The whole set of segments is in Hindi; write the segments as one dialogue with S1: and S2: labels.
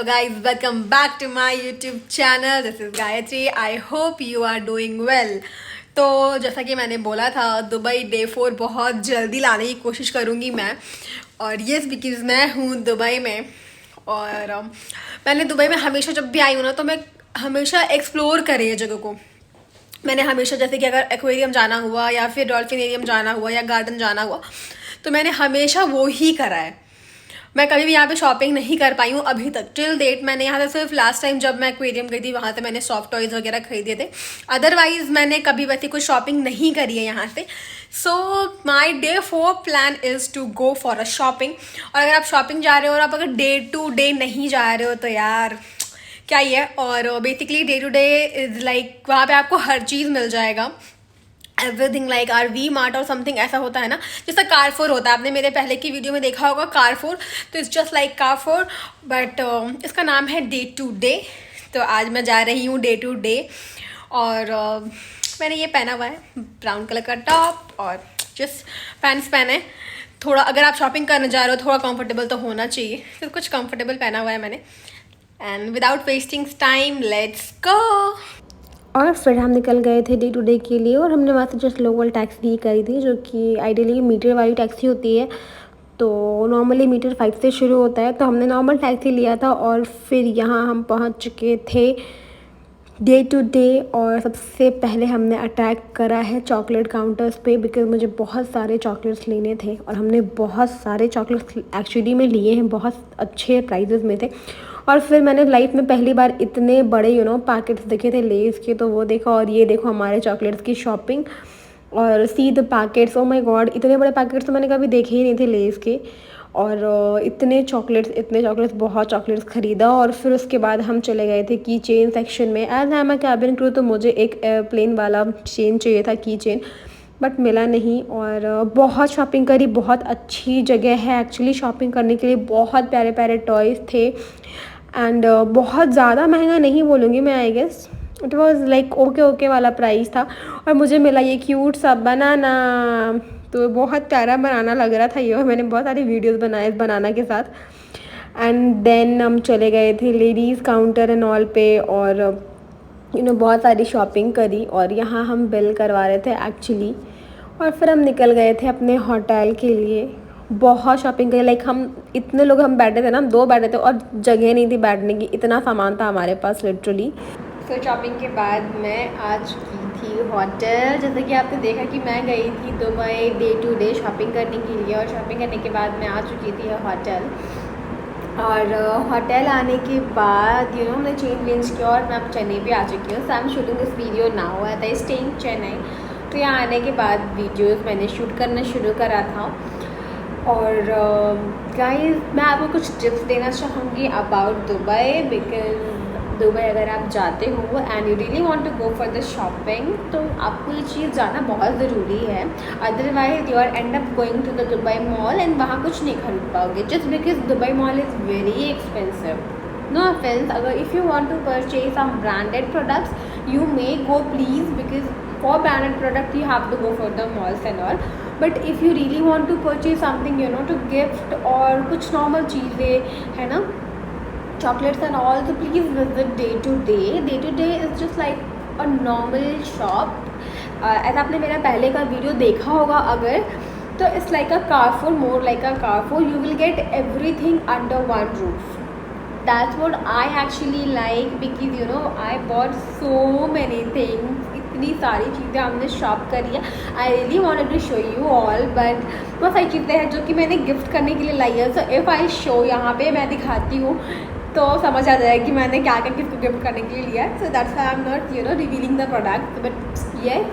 S1: So guys, welcome back to my YouTube channel. This is Gayatri. I hope you are doing well. तो जैसा कि मैंने बोला था, दुबई डे 4 बहुत जल्दी लाने की कोशिश करूँगी मैं. और येस, बिकॉज मैं हूँ दुबई में. और मैंने दुबई में हमेशा जब भी आई हूँ ना, तो मैं हमेशा एक्सप्लोर करी है जगह को. मैंने हमेशा, जैसे कि अगर एक्वेरियम जाना हुआ या फिर डॉल्फिनेरियम जाना हुआ या गार्डन जाना हुआ, तो मैंने हमेशा वो ही करा है. मैं कभी भी यहाँ पे शॉपिंग नहीं कर पाई हूँ अभी तक टिल डेट. मैंने यहाँ से सिर्फ लास्ट टाइम जब मैं एक्वेरियम गई थी, वहाँ से मैंने सॉफ्ट टॉयज़ वगैरह खरीदे थे. अदरवाइज मैंने कभी वैसे कोई शॉपिंग नहीं करी है यहाँ से. So my day 4 plan is to go for a shopping. और अगर आप शॉपिंग जा रहे हो और आप अगर डे टू डे नहीं जा रहे हो तो यार क्या ही है. और basically day to day is like वहाँ पे आपको हर चीज़ मिल जाएगा. Everything like are V Mart और समथिंग ऐसा होता है ना, जैसा कारफोर होता है. आपने मेरे पहले की वीडियो में देखा होगा कारफोर. तो इट्स जस्ट लाइक कारफोर, बट इसका नाम है डे टू डे. तो आज मैं जा रही हूँ डे टू डे. और मैंने ये पहना हुआ है ब्राउन कलर का टॉप और जस्ट पैंट्स पहने. थोड़ा अगर आप शॉपिंग करने जा रहे हो, थोड़ा कंफर्टेबल तो होना चाहिए. तो कुछ कंफर्टेबल पहना हुआ है मैंने. And without wasting time let's go. और फिर हम निकल गए थे डे टू डे के लिए. और हमने वहाँ से जस्ट लोकल टैक्सी ही करी थी, जो कि आइडियली मीटर वाली टैक्सी होती है. तो नॉर्मली मीटर 5 से शुरू होता है, तो हमने नॉर्मल टैक्सी लिया था. और फिर यहाँ हम पहुँच चुके थे डे टू डे. और सबसे पहले हमने अटैक करा है चॉकलेट काउंटर्स पे, बिकॉज मुझे बहुत सारे चॉकलेट्स लेने थे. और हमने बहुत सारे चॉकलेट्स एक्चुअली में लिए हैं, बहुत अच्छे प्राइजेज़ में थे. और फिर मैंने लाइफ में पहली बार इतने बड़े पैकेट्स देखे थे लेज़ के, तो वो देखा. और ये देखो हमारे चॉकलेट्स की शॉपिंग. और see the packets, oh my God, इतने बड़े पैकेट्स तो मैंने कभी देखे ही नहीं थे लेज़ के. और इतने चॉकलेट्स बहुत चॉकलेट्स ख़रीदा. और फिर उसके बाद हम चले गए थे की चेन सेक्शन में. As I am a cabin crew, तो मुझे एक एयरप्लेन वाला चेन चाहिए था, की चेन, बट मिला नहीं. और बहुत शॉपिंग करी. बहुत अच्छी जगह है एक्चुअली शॉपिंग करने के लिए. बहुत प्यारे प्यारे टॉयज़ थे. एंड बहुत ज़्यादा महंगा नहीं बोलूँगी मैं, I guess it was like okay वाला प्राइस था. और मुझे मिला ये क्यूट सा बनाना. तो बहुत प्यारा बनाना लग रहा था ये, और मैंने बहुत सारी वीडियोस बनाए इस बनाना के साथ. एंड देन हम चले गए थे लेडीज़ काउंटर एंड ऑल पे. और बहुत सारी शॉपिंग करी. और यहाँ हम बिल करवा रहे थे एक्चुअली. और फिर हम निकल गए थे अपने होटल के लिए. बहुत शॉपिंग करी. लाइक हम इतने लोग हम बैठे थे ना, हम 2 बैठे थे और जगह नहीं थी बैठने की, इतना सामान था हमारे पास लिटरली. फिर शॉपिंग के बाद मैं आ चुकी थी होटल. जैसे कि आपने देखा कि मैं गई थी Dubai day to day shopping करने के लिए. और शॉपिंग करने के बाद मैं आ चुकी थी होटल. और होटल आने के बाद हमने चेंज किया और मैं अब चेन्नई पे आ चुकी हूँ. So I am shooting this video now at I staying Chennai. तो यहाँ आने के बाद वीडियोस मैंने शूट करना शुरू करा था. और गाइस मैं आपको कुछ टिप्स देना चाहूँगी अबाउट दुबई. बिकॉज दुबई अगर आप जाते हो and you really want to go for the shopping, तो आपको ये चीज़ जाना बहुत ज़रूरी है. Otherwise you are end up going to the Dubai mall and वहाँ कुछ नहीं खरीद पाओगे, just because Dubai mall is very expensive. No offence, अगर if you want to purchase some branded products you may go please, because for branded product you have to go for the malls and all. But if you really want to purchase something to gift और कुछ normal चीज़ें है ना, chocolates and all, तो please visit day to day. Day to day is just like a normal shop. ऐसा आपने मेरा पहले का वीडियो देखा होगा अगर, तो it's like a Carrefour, more like a Carrefour. You will get everything under one roof. That's what I actually like, because I bought so many things. इतनी सारी चीज़ें हमने शॉप करी है. I really wanted to show you all, but बहुत सारी चीज़ें हैं जो कि मैंने गिफ्ट करने के लिए लाई है. सो इफ़ आई शो, यहाँ पे मैं दिखाती हूँ तो समझ आ जाएगा कि मैंने क्या क्या किसको गिफ्ट करने के लिए लिया है. So that's why I am not revealing the product. But ये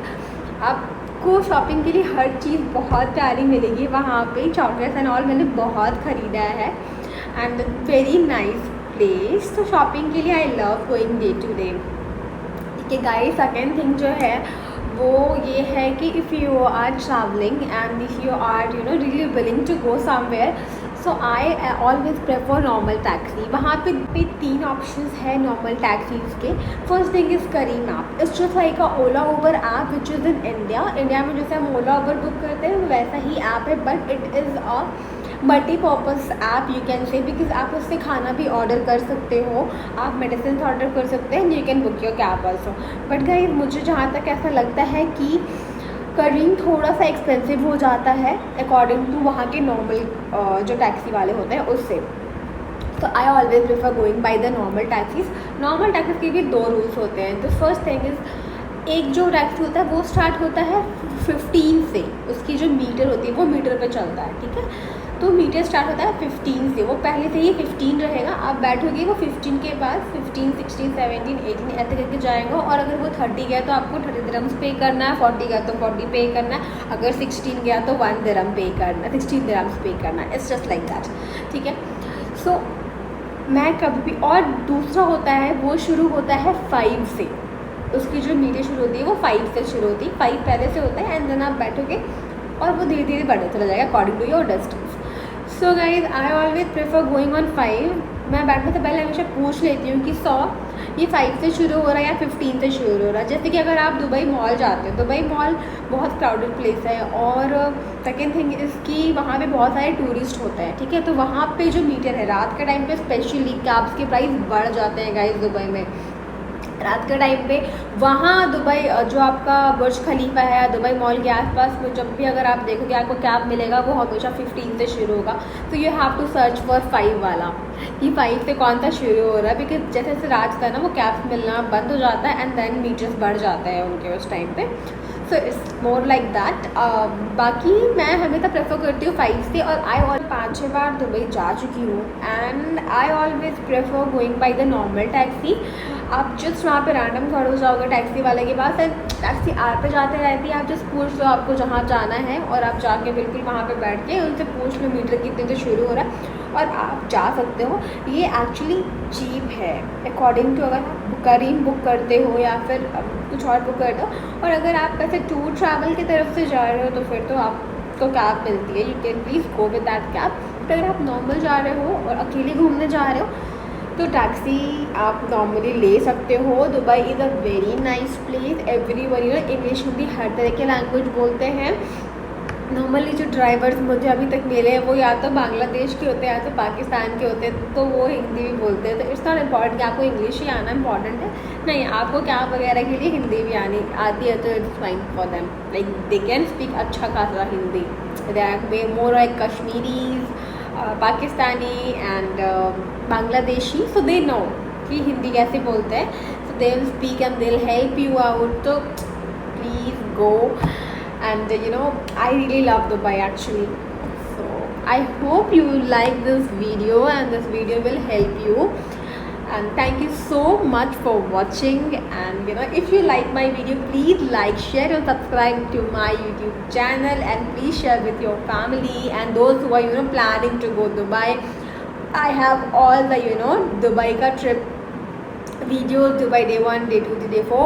S1: आपको शॉपिंग के लिए हर चीज़ बहुत प्यारी मिलेगी वहाँ पे. चॉकलेट्स एंड ऑल मैंने बहुत ख़रीदा है. And very nice place. तो शॉपिंग के लिए I love going day to day. कि गाइस सेकेंड थिंग जो है वो ये है कि if you are travelling and if you are really willing to go somewhere, so I always prefer normal taxi. वहाँ पे 3 ऑप्शंस है नॉर्मल टैक्सीज़ के. First thing is Careem app. It's just like a Ola Uber app which is in India. India में जैसे हम ओला उबर बुक करते हैं वैसा ही ऐप है, but it is a multipurpose app you can say, because आप उससे खाना भी ऑर्डर कर सकते हो, आप मेडिसिन ऑर्डर कर सकते हैं, you can book your cab also. But guys मुझे जहाँ तक ऐसा लगता है कि करीम थोड़ा सा एक्सपेंसिव हो जाता है अकॉर्डिंग टू वहाँ के नॉर्मल जो टैक्सी वाले होते हैं उससे। तो आई always prefer going by the normal taxis. Normal taxis के भी 2 रूल्स होते हैं। द फर्स्ट थिंग इज़, एक जो टैक्सी होता है वो स्टार्ट होता है 15 से, उसकी जो मीटर होती है वो मीटर पे चलता है, ठीक है। तो मीटर स्टार्ट होता है 15 से, वो पहले से ही 15 रहेगा, आप बैठोगे वो 15 के बाद 15, 16, 17, 18 ऐसे करके जाएगा। और अगर वो 30 गया तो आपको 30 दिरहम्स पे करना है, 40 गया तो 40 पे करना है, अगर 16 गया तो 1 दिरहम पे करना है, 16 दिरहम्स पे करना है। इट्स जस्ट लाइक दैट, ठीक है। सो मैं कभी भी, और दूसरा होता है वो शुरू होता है 5 से, उसकी जो मीटर शुरू होती है वो 5 से शुरू होती है, 5 पहले से होता है एंड देन आप बैठोगे और वो धीरे धीरे बढ़ता चला जाएगा according to your distance. So guys I always prefer going on 5। मैं बैठने से पहले हमेशा पूछ लेती हूँ कि 100 ये 5 से शुरू हो रहा है या 15 से शुरू हो रहा है। जैसे कि अगर आप दुबई मॉल जाते हो, दुबई मॉल बहुत क्राउडेड प्लेस है, और सेकेंड थिंग इसकी वहाँ पे बहुत सारे टूरिस्ट होते हैं, ठीक है। तो वहाँ पे जो मीटर है रात के टाइम पे स्पेशली कैब्स के प्राइस बढ़ जाते हैं गाइज दुबई में रात के टाइम पे। वहाँ दुबई जो आपका बुर्ज खलीफा है दुबई मॉल के आसपास में, जब भी अगर आप देखोगे आपको कैब मिलेगा वो हमेशा 15 से शुरू होगा। तो you have to search for 5 वाला, कि 5 से कौन सा शुरू हो रहा है, बिकॉज जैसे जैसे रात होता है ना वो कैब्स मिलना बंद हो जाता है एंड देन मीटर्स बढ़ जाते हैं उनके उस टाइम पे। So it's more like that. बाकी मैं हमेशा प्रेफर करती हूँ 5 से, और आई और 5-6 बार दुबई जा चुकी हूँ and I always prefer going by the normal taxi. आप जस्ट वहाँ पे रैंडम खड़े हो जाओगे टैक्सी वाले के पास, एंड टैक्सी आते जाते रहती है, आप जस्ट पूछ लो आपको जहाँ जाना है और आप जाके बिल्कुल वहाँ पे बैठ के उनसे पूछ लो मीटर कितने से शुरू हो रहा है और आप जा सकते हो। ये एक्चुअली चीप है अकॉर्डिंग टू, अगर आप करीम बुक करते हो या फिर कुछ और बुक करते हो। और अगर आप वैसे टूर ट्रैवल की तरफ से जा रहे हो तो फिर तो आपको कैब मिलती है, you can please go with that cab. But अगर आप नॉर्मल जा रहे हो और अकेले घूमने जा रहे हो तो टैक्सी आप नॉर्मली ले सकते हो। Dubai is a very nice place, everyone you know English Hindi हर तरह के लैंग्वेज बोलते हैं। नॉर्मली जो ड्राइवर्स मुझे अभी तक मिले हैं वो या तो बांग्लादेश के होते हैं या तो पाकिस्तान के होते हैं, तो वो हिंदी भी बोलते हैं। तो इट्स नॉट इम्पॉर्टेंट कि आपको इंग्लिश ही आना इम्पॉर्टेंट है, नहीं, आपको कैब वगैरह के लिए हिंदी भी आती है तो it's fine for them, like they can speak अच्छा खासा हिंदी। They are more like Kashmiris, Pakistani and Bangladeshi, so they know कि हिंदी कैसे बोलते हैं, so they will speak and they will help you out. तो please go, and you know I really love Dubai actually. So I hope you like this video and this video will help you, and thank you so much for watching. And you know, if you like my video, please like, share and subscribe to my YouTube channel, and please share with your family and those who are you know planning to go Dubai. I have all the you know Dubai ka trip videos, Dubai day 1, day 2, day 4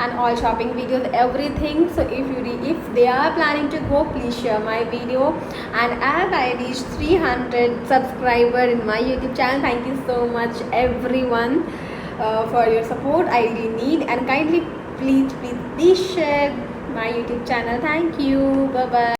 S1: and all shopping videos, everything. So if they are planning to go, please share my video. And as I reach 300 subscriber in my YouTube channel, thank you so much everyone for your support. I really need, and kindly please share my YouTube channel. Thank you. Bye bye.